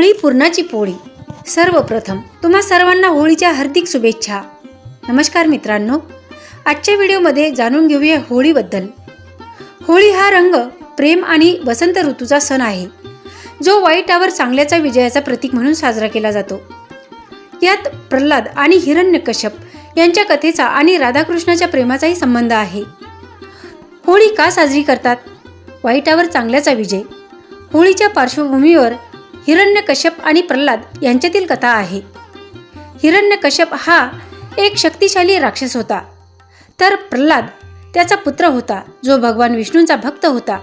होळी पुरणाची पोळी। सर्वप्रथम तुम्हा सर्वांना होळीच्या हार्दिक शुभेच्छा। नमस्कार मित्रांनो, आजच्या व्हिडिओमध्ये जाणून घेऊया होळीबद्दल। होळी हा रंग, प्रेम आणि वसंत ऋतूचा सण आहे, जो वाईटावर चांगल्याचा विजयाचा प्रतीक म्हणून साजरा केला जातो। यात प्रल्हाद आणि हिरण्यकश्यप यांच्या कथेचा आणि राधाकृष्णाच्या प्रेमाचाही संबंध आहे। होळी का साजरी करतात? वाईटावर चांगल्याचा विजय। होळीच्या पार्श्वभूमीवर हिरण्यकश्यप आणि प्रल्हाद यांच्यातील कथा आहे। हिरण्यकश्यप हा एक शक्तिशाली राक्षस होता, तर प्रल्हाद त्याचा पुत्र होता, जो भगवान विष्णूंचा भक्त होता।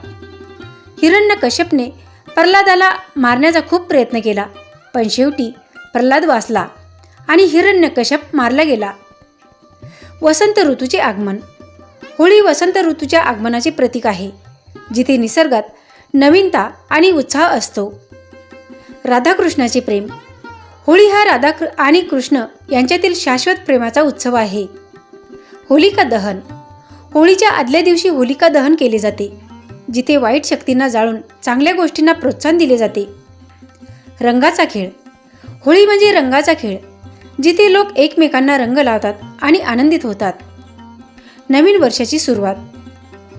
हिरण्यकश्यपने प्रल्हादाला मारण्याचा खूप प्रयत्न केला, पण शेवटी प्रल्हाद वाचला आणि हिरण्यकश्यप मारला गेला। वसंत ऋतूचे आगमन। होळी वसंत ऋतूच्या आगमनाचे प्रतीक आहे, जिथे निसर्गात नवीनता आणि उत्साह असतो। राधाकृष्णाचे प्रेम। होळी हा राधा आणि कृष्ण यांच्यातील शाश्वत प्रेमाचा उत्सव आहे। होलिका दहन। होळीच्या आदल्या दिवशी होलिका दहन केले जाते, जिथे वाईट शक्तींना जाळून चांगल्या गोष्टींना प्रोत्साहन दिले जाते। रंगाचा खेळ। होळी म्हणजे रंगाचा खेळ, जिथे लोक एकमेकांना रंग लावतात आणि आनंदित होतात। नवीन वर्षाची सुरुवात।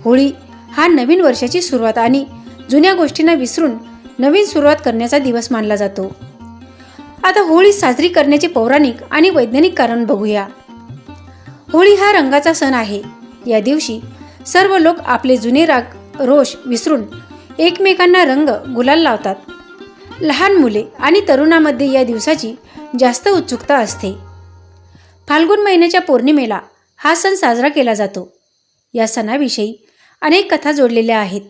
होळी हा नवीन वर्षाची सुरुवात आणि जुन्या गोष्टींना विसरून नवीन सुरुवात करण्याचा दिवस मानला जातो। आता होळी साजरी करण्याचे पौराणिक आणि वैज्ञानिक कारण बघूया। होळी हा रंगाचा सण आहे। या दिवशी सर्व लोक आपले जुने राग रोष विसरून एकमेकांना रंग गुलाल लावतात। लहान मुले आणि तरुणांमध्ये या दिवसाची जास्त उत्सुकता असते। फाल्गुन महिन्याच्या पौर्णिमेला हा सण साजरा केला जातो। या सणाविषयी अनेक कथा जोडलेल्या आहेत।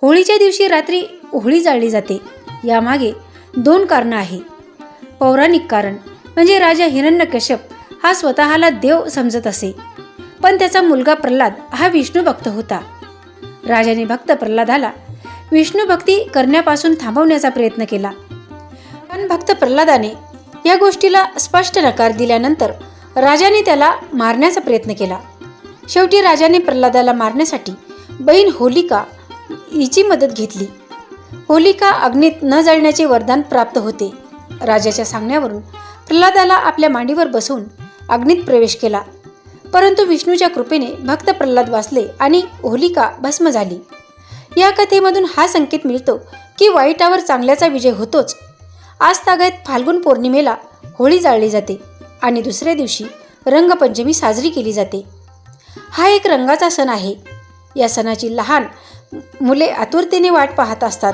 होळीच्या दिवशी रात्री होळी जाळली जाते। यामागे दोन कारणं आहेत। पौराणिक कारण म्हणजे राजा हिरण्यकश्यप हा स्वतःला देव समजत असे, पण त्याचा मुलगा प्रल्हाद हा विष्णू भक्त होता। राजाने भक्त प्रल्हादाला विष्णू भक्ती करण्यापासून थांबवण्याचा प्रयत्न केला, पण भक्त प्रल्हादाने या गोष्टीला स्पष्ट नकार दिल्यानंतर राजाने त्याला मारण्याचा प्रयत्न केला। शेवटी राजाने प्रल्हादाला मारण्यासाठी बहीण होलिका हिची मदत घेतली। होलिका अग्नीत न जळण्याचे वरदान प्राप्त होते। राजाच्या सांगण्यावरून प्रल्हादाला आपल्या मांडीवर बसवून अग्नीत प्रवेश केला, परंतु विष्णूच्या कृपेने भक्त प्रल्हाद वाचले आणि होलिका भस्म झाली। या कथेमधून हा संकेत मिळतो की वाईटावर चांगल्याचा विजय होतोच। आज तागायत फाल्गुन पौर्णिमेला होळी जाळली जाते आणि दुसऱ्या दिवशी रंगपंचमी साजरी केली जाते। हा एक रंगाचा सण आहे। या सणाची लहान मुले आतुरतेने वाट पाहत असतात।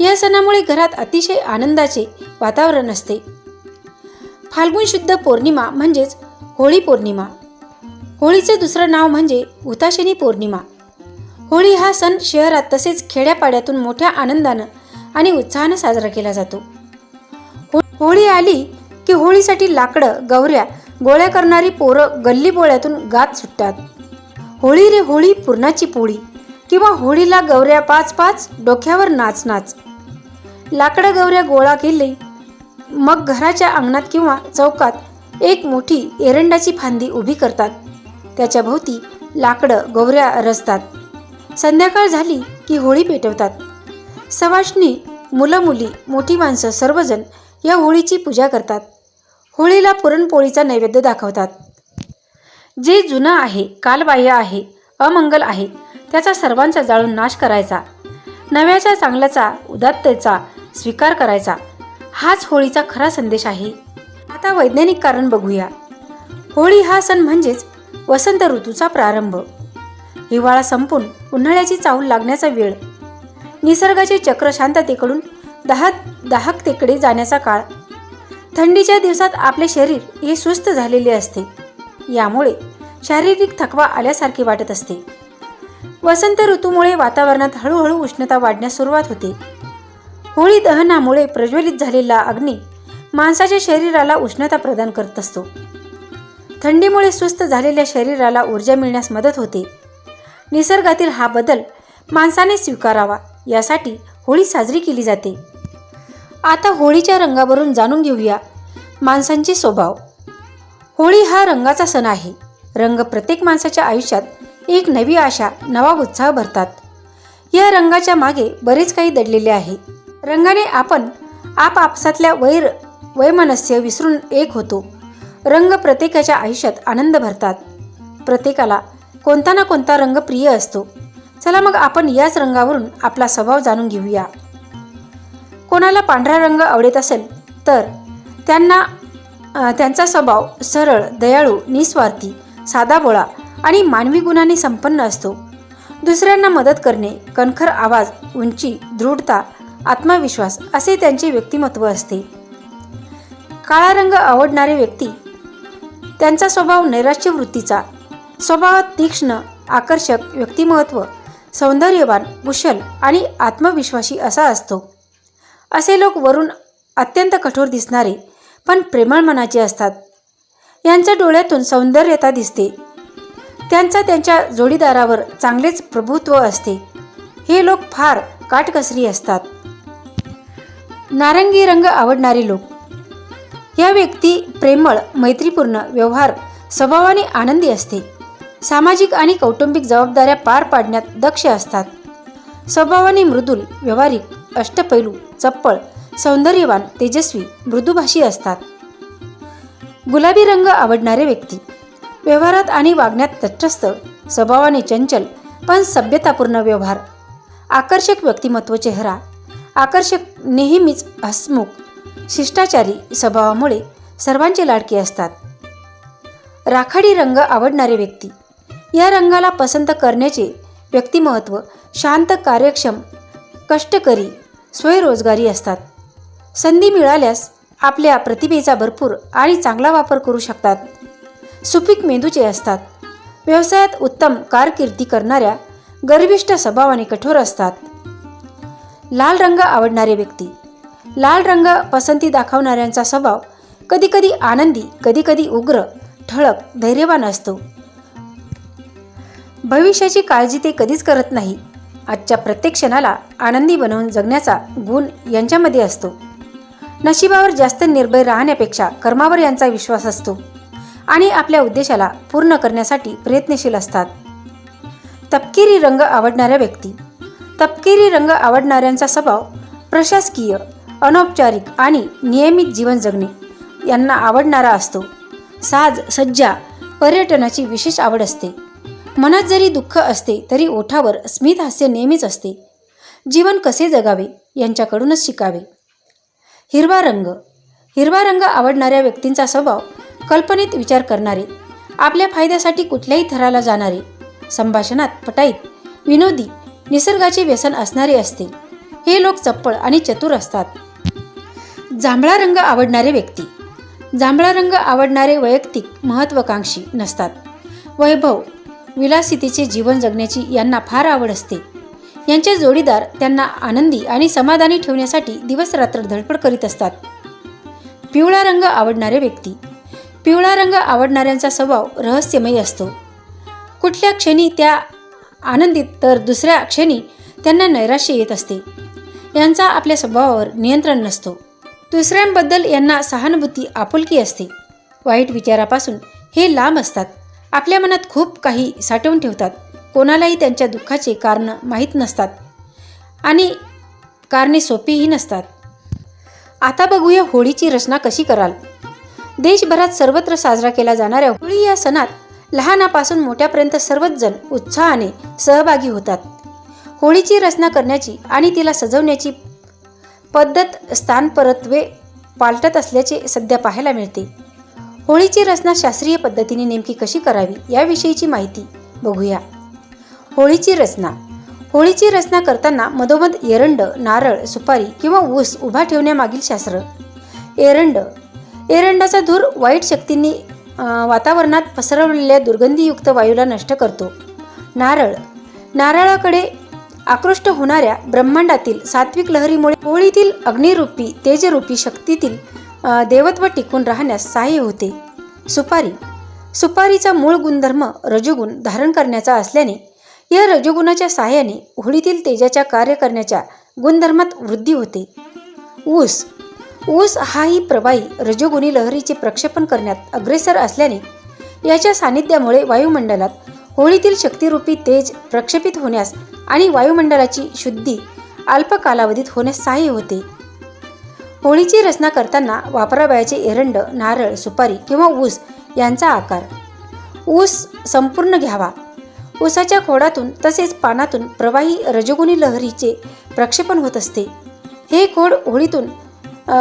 या सणामुळे घरात अतिशय आनंदाचे वातावरण असते। फाल्गुन शुद्ध पौर्णिमा म्हणजेच होळी पौर्णिमा। होळीचे दुसरं नाव म्हणजे हुताशनी पौर्णिमा। होळी हा सण शहरात तसेच खेड्यापाड्यातून मोठ्या आनंदानं आणि उत्साहानं साजरा केला जातो। होळी आली की होळीसाठी लाकडं गवऱ्या गोळ्या करणारी पोरं गल्ली बोळ्यातून गात सुटतात। होळी रे होळी पुरणाची पोळी किंवा होळीला गवऱ्या पाच पाच डोक्यावर नाच नाच। लाकडं गवऱ्या गोळा केली, मग घराच्या अंगणात किंवा चौकात एक मोठी एरंडाची फांदी उभी करतात। त्याच्या भोवती लाकडं गवऱ्या रचतात। संध्याकाळ झाली की होळी पेटवतात। सवाष्णी, मुलं मुली, मोठी माणसं सर्वजण या होळीची पूजा करतात। होळीला पुरणपोळीचा नैवेद्य दाखवतात। जे जुनं आहे, कालबाह्य आहे, अमंगल आहे, त्याचा सर्वांचा जाळून नाश करायचा। नव्याच्या चांगल्याचा उदात्ततेचा स्वीकार करायचा। हाच होळीचा खरा संदेश आहे। आता वैज्ञानिक कारण बघूया। होळी हा सण म्हणजेच वसंत ऋतूचा प्रारंभ। हिवाळा संपून उन्हाळ्याची चाहूल लागण्याचा वेळ। निसर्गाचे चक्र शांततेकडून दाहकतेकडे जाण्याचा काळ। थंडीच्या दिवसात आपले शरीर हे सुस्त झालेले असते, यामुळे शारीरिक थकवा आल्यासारखे वाटत असते। वसंत ऋतूमुळे वातावरणात हळूहळू उष्णता वाढण्यास सुरुवात होते। होळी दहनामुळे प्रज्वलित झालेला अग्नी माणसाच्या शरीराला उष्णता प्रदान करत असतो। थंडीमुळे सुस्त झालेल्या शरीराला ऊर्जा मिळण्यास मदत होते। निसर्गातील हा बदल माणसाने स्वीकारावा, यासाठी होळी साजरी केली जाते। आता होळीच्या रंगावरून जाणून घेऊया माणसांचे स्वभाव। होळी हा रंगाचा सण आहे। रंग प्रत्येक माणसाच्या आयुष्यात एक नवी आशा, नवा उत्साह भरतात। या रंगाच्या मागे बरेच काही दडलेले आहे। रंगाने आपण आपापसातल्या वैमनस्य विसरून एक होतो. रंग प्रत्येकाच्या आयुष्यात आनंद भरतात. प्रत्येकाला कोणता ना कोणता रंग प्रिय असतो. चला मग आपण याच रंगावरून आपला स्वभाव जाणून घेऊया. कोणाला पांढरा रंग आवडत असेल तर त्यांचा स्वभाव सरळ, दयाळू, निस्वार्थी, साधाभोळा आणि मानवी गुणांनी संपन्न असतो. दुसऱ्यांना मदत करणे, कणखर आवाज, उंची, दृढता, आत्मविश्वास असे त्यांचे व्यक्तिमत्व असते. काळा रंग आवडणारे व्यक्ती त्यांचा स्वभाव नैराश्य वृत्तीचा, स्वभावात तीक्ष्ण, आकर्षक, व्यक्तिमत्व सौंदर्यवान, कुशल आणि आत्मविश्वासी असा असतो. असे लोक वरून अत्यंत कठोर दिसणारे पण प्रेमळ मनाचे असतात. यांच्या डोळ्यातून सौंदर्यता दिसते. त्यांच्या जोडीदारावर चांगलेच प्रभुत्व असते. हे लोक फार काटकसरी असतात. नारंगी रंग आवडणारे लोक या व्यक्ती प्रेमळ, मैत्रीपूर्ण, व्यवहार स्वभावाने आनंदी असते. सामाजिक आणि कौटुंबिक जबाबदाऱ्या पार पाडण्यात दक्ष असतात. स्वभावाने मृदुल, व्यावहारिक, अष्टपैलू, चप्पळ, सौंदर्यवान, तेजस्वी, मृदुभाषी असतात. गुलाबी रंग आवडणारे व्यक्ती व्यवहारात आणि वागण्यात तटस्थ, स्वभावाने चंचल पण सभ्यतापूर्ण व्यवहार, आकर्षक व्यक्तिमत्व, चेहरा आकर्षक, नेहमीच हसमुख, शिष्टाचारी स्वभावामुळे सर्वांचे लाडके असतात. राखाडी रंग आवडणारे व्यक्ती या रंगाला पसंत करण्याचे व्यक्तिमत्व शांत, कार्यक्षम, कष्टकरी, स्वयंरोजगारी असतात. संधी मिळाल्यास आपल्या प्रतिभेचा भरपूर आणि चांगला वापर करू शकतात. सुपीक मेंदूचे असतात. व्यवसायात उत्तम कारकिर्दी करणाऱ्या, गर्विष्ठ स्वभावाने कठोर असतात. लाल रंग आवडणारे व्यक्ती लाल रंग पसंती दाखवणाऱ्यांचा स्वभाव कधीकधी आनंदी, कधीकधी उग्र, ठळक, धैर्यवान असतो. भविष्याची काळजी ते कधीच करत नाही. आजच्या प्रत्येक क्षणाला आनंदी बनवून जगण्याचा गुण यांच्यामध्ये असतो. नशिबावर जास्त निर्भय राहण्यापेक्षा कर्मावर यांचा विश्वास असतो आणि आपल्या उद्देशाला पूर्ण करण्यासाठी प्रयत्नशील असतात. तपकिरी रंग आवडणाऱ्या व्यक्ती तपकिरी रंग आवडणाऱ्यांचा स्वभाव प्रशासकीय, अनौपचारिक आणि नियमित जीवन जगणे यांना आवडणारा असतो. साज, सज्जा, पर्यटनाची विशेष आवड असते. मनात जरी दुःख असते तरी ओठावर स्मित हास्य नेहमीच असते. जीवन कसे जगावे यांच्याकडूनच शिकावे. हिरवा रंग आवडणाऱ्या व्यक्तींचा स्वभाव कल्पनेत विचार करणारे, आपल्या फायद्यासाठी कुठल्याही थराला जाणारे, संभाषणात पटाईत, विनोदी, निसर्गाचे व्यसन असणारे असते. हे लोक चप्पळ आणि चतुर असतात. जांभळा रंग आवडणारे व्यक्ती जांभळा रंग आवडणारे वैयक्तिक महत्त्वाकांक्षी नसतात. वैभव, विलासितेचे जीवन जगण्याची यांना फार आवड असते. यांचे जोडीदार त्यांना आनंदी आणि समाधानी ठेवण्यासाठी दिवसरात्र धडपड करीत असतात. पिवळा रंग आवडणारे व्यक्ती पिवळा रंग आवडणाऱ्यांचा स्वभाव रहस्यमयी असतो. कुठल्या क्षणी त्या आनंदित तर दुसऱ्या क्षणी त्यांना नैराश्य येत असते. यांचा आपल्या स्वभावावर नियंत्रण नसतो. दुसऱ्यांबद्दल यांना सहानुभूती, आपुलकी असते. वाईट विचारापासून हे लांब असतात. आपल्या मनात खूप काही साठवून ठेवतात. कोणालाही त्यांच्या दुःखाचे कारण माहीत नसतात आणि कारणे सोपीही नसतात. आता बघूया होळीची रचना कशी कराल. देशभरात सर्वत्र साजरा केला जाणाऱ्या होळी या सणात लहानापासून मोठ्यापर्यंत सर्वच जण उत्साहाने सहभागी होतात. होळीची रचना करण्याची आणि तिला सजवण्याची पद्धत स्थानपरत्वे पालटत असल्याचे सध्या पाहायला मिळते. होळीची रचना शास्त्रीय पद्धतीने नेमकी कशी करावी याविषयीची माहिती बघूया. होळीची रचना करताना मधोमध एरंड, नारळ, सुपारी किंवा ऊस उभा ठेवण्यामागील शास्त्र. एरंडाचा धूर वाईट शक्तींनी वातावरणात पसरवलेल्या दुर्गंधीयुक्त वायूला नष्ट करतो. नारळाकडे आकृष्ट होणाऱ्या ब्रह्मांडातील सात्विक लहरीमुळे होळीतील अग्निरूपी, तेजरूपी शक्तीतील देवत्व टिकून राहण्यास सहाय्य होते. सुपारीचा मूळ गुणधर्म रजोगुण धारण करण्याचा असल्याने या रजोगुणाच्या सहाय्याने होळीतील तेजाच्या कार्य करण्याच्या गुणधर्मात वृद्धी होते. ऊस हाही प्रवाही रजोगुणी लहरीचे प्रक्षेपण करण्यात अग्रेसर असल्याने याच्या सानिध्यामुळे वायुमंडलात होळीतील शक्तिरूपी तेज प्रक्षेपित होण्यास आणि वायुमंडलाची शुद्धी अल्प कालावधीत होण्यास सहाय्य होते. होळीची रचना करताना वापरावयाचे एरंड, नारळ, सुपारी किंवा ऊस यांचा आकार. ऊस संपूर्ण घ्यावा. ऊसाच्या खोडातून तसेच पानातून प्रवाही रजोगुणी लहरीचे प्रक्षेपण होत असते. हे खोड होळीतून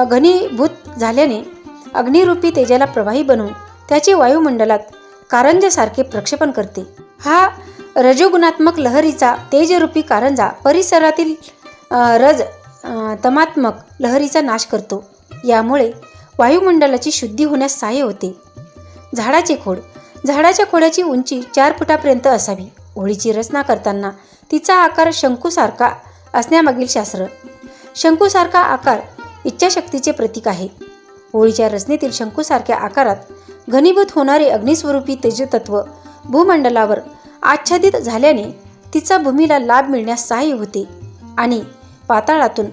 घनीभूत झाल्याने अग्निरूपी तेजाला प्रवाही बनवून त्याचे वायुमंडलात कारंजासारखे प्रक्षेपण करते. हा रजोगुणात्मक लहरीचा तेजरूपी कारंजा परिसरातील तमात्मक लहरीचा नाश करतो. यामुळे वायुमंडलाची शुद्धी होण्यास सहाय्य होते. झाडाचे खोड. झाडाच्या खोडाची उंची 4 फुटापर्यंत असावी. होळीची रचना करताना तिचा आकार शंकूसारखा असण्यामागील शास्त्र. शंकूसारखा आकार इच्छाशक्तीचे प्रतीक आहे. होळीच्या रचनेतील शंकूसारख्या आकारात घनीभूत होणारे अग्निस्वरूपी तेजतत्व भूमंडलावर आच्छादित झाल्याने तिचा भूमीला लाभ मिळण्यास सहाय्य होते आणि पाताळातून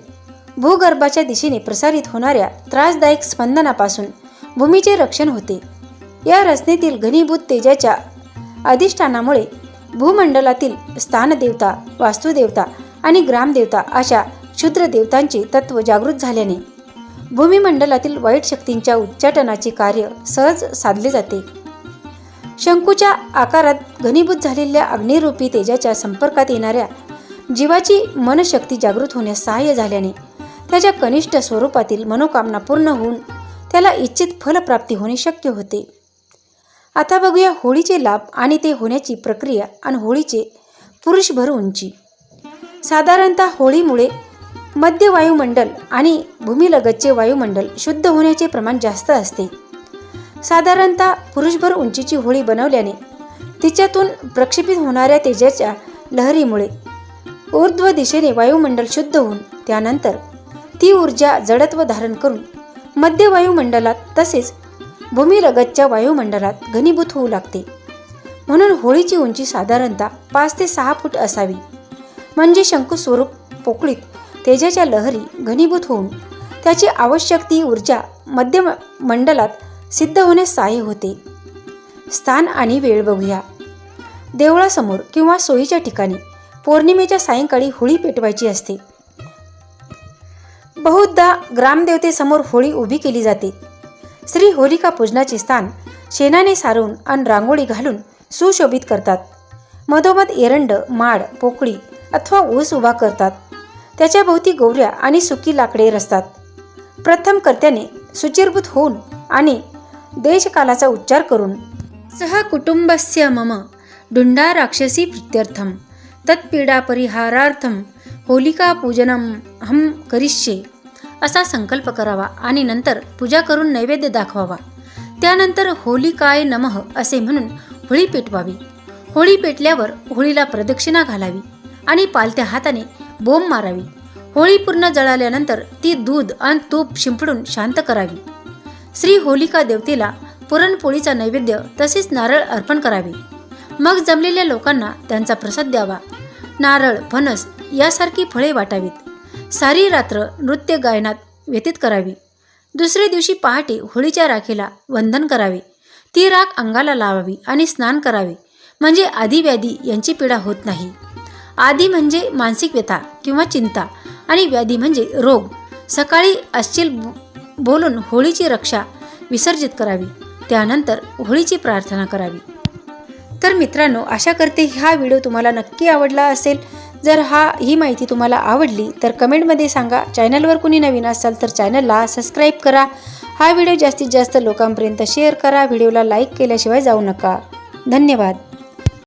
भूगर्भाच्या दिशेने प्रसारित होणाऱ्या त्रासदायक स्पंदनापासून भूमीचे रक्षण होते. या रचनेतील घनीभूत तेजाच्या अधिष्ठानामुळे भूमंडलातील स्थानदेवता, वास्तुदेवता आणि ग्रामदेवता अशा क्षुद्र देवतांचे तत्व जागृत झाल्याने भूमिमंडलातील वाईट शक्तींच्या उच्चाटनाचे कार्य सहज साधले जाते. शंकूच्या आकारात घनीभूत झालेल्या अग्निरूपी तेजाच्या संपर्कात येणाऱ्या जीवाची मनशक्ती जागृत होण्यास सहाय्य झाल्याने त्याच्या कनिष्ठ स्वरूपातील मनोकामना पूर्ण होऊन त्याला इच्छित फलप्राप्ती होणे शक्य होते. आता बघूया होळीचे लाभ आणि ते होण्याची प्रक्रिया आणि होळीचे पुरुषभर उंची. साधारणतः होळीमुळे मध्य वायुमंडल आणि भूमीलगतचे वायुमंडल शुद्ध होण्याचे प्रमाण जास्त असते. साधारणतः पुरुषभर उंचीची होळी बनवल्याने तिच्यातून प्रक्षेपित होणाऱ्या तेजाच्या लहरीमुळे ऊर्ध्व दिशेने वायुमंडल शुद्ध होऊन त्यानंतर ती ऊर्जा जडत्व धारण करून मध्य वायुमंडलात तसेच भूमीलगतच्या वायुमंडलात घनीभूत होऊ लागते. म्हणून होळीची उंची साधारणतः 5 ते 6 फूट असावी. म्हणजे शंकू स्वरूप पोकळीत तेजाच्या लहरी घनीभूत होऊन त्याची आवश्यक ती ऊर्जा मध्य मंडलात सिद्ध होण्यास सहाय्य होते. स्थान आणि वेळ बघूया. देवळासमोर किंवा सोयीच्या ठिकाणी पौर्णिमेच्या सायंकाळी होळी पेटवायची असते. बहुधा ग्रामदेवतेसमोर होळी उभी केली जाते. श्री होलिका पूजनाचे स्थान शेणाने सारवून आणि रांगोळी घालून सुशोभित करतात. मधोमध एरंड, माड, पोकळी अथवा ऊस उभा करतात. त्याच्या भोवती गौऱ्या आणि सुकी लाकडे रचतात. प्रथम कर्त्याने शुचिर्भूत होऊन आणि देशकालाचा उच्चार करून सह कुटुंबस्य मम डुंडा राक्षसी प्रीत्यर्थम तत्पीडा परिहारार्थम होलिका पूजनम हम करिष्ये असा संकल्प करावा आणि नंतर पूजा करून नैवेद्य दाखवावा. त्यानंतर होलिकाय नमः असे म्हणून होळी पेटवावी. होळी पेटल्यावर होळीला प्रदक्षिणा घालावी आणि पालत्या हाताने बोंब मारावी. होळी पूर्ण जळाल्यानंतर ती दूध आणि तूप शिंपडून शांत करावी. श्री होलिका देवतेला पुरणपोळीचा नैवेद्य तसेच नारळ अर्पण करावे. मग जमलेल्या लोकांना त्यांचा प्रसाद द्यावा. नारळ, फणस यासारखी फळे वाटावीत. सारी रात्र नृत्य गायनात व्यतीत करावी. दुसऱ्या दिवशी पहाटे होळीच्या राखेला वंदन करावे. ती राख अंगाला लावावी आणि स्नान करावे. म्हणजे आदिव्याधी यांची पीडा होत नाही. आदी म्हणजे मानसिक व्यथा किंवा चिंता आणि व्याधी म्हणजे रोग. सकाळी अश्लील बोलून होळीची रक्षा विसर्जित करावी. त्यानंतर होळीची प्रार्थना करावी. तर मित्रांनो, आशा करते हा व्हिडिओ तुम्हाला नक्की आवडला असेल. जर ही माहिती तुम्हाला आवडली तर कमेंटमध्ये सांगा. चॅनलवर कुणी नवीन असाल तर चॅनलला सबस्क्राईब करा. हा व्हिडिओ जास्तीत जास्त लोकांपर्यंत शेअर करा. व्हिडिओला लाईक केल्याशिवाय जाऊ नका. धन्यवाद.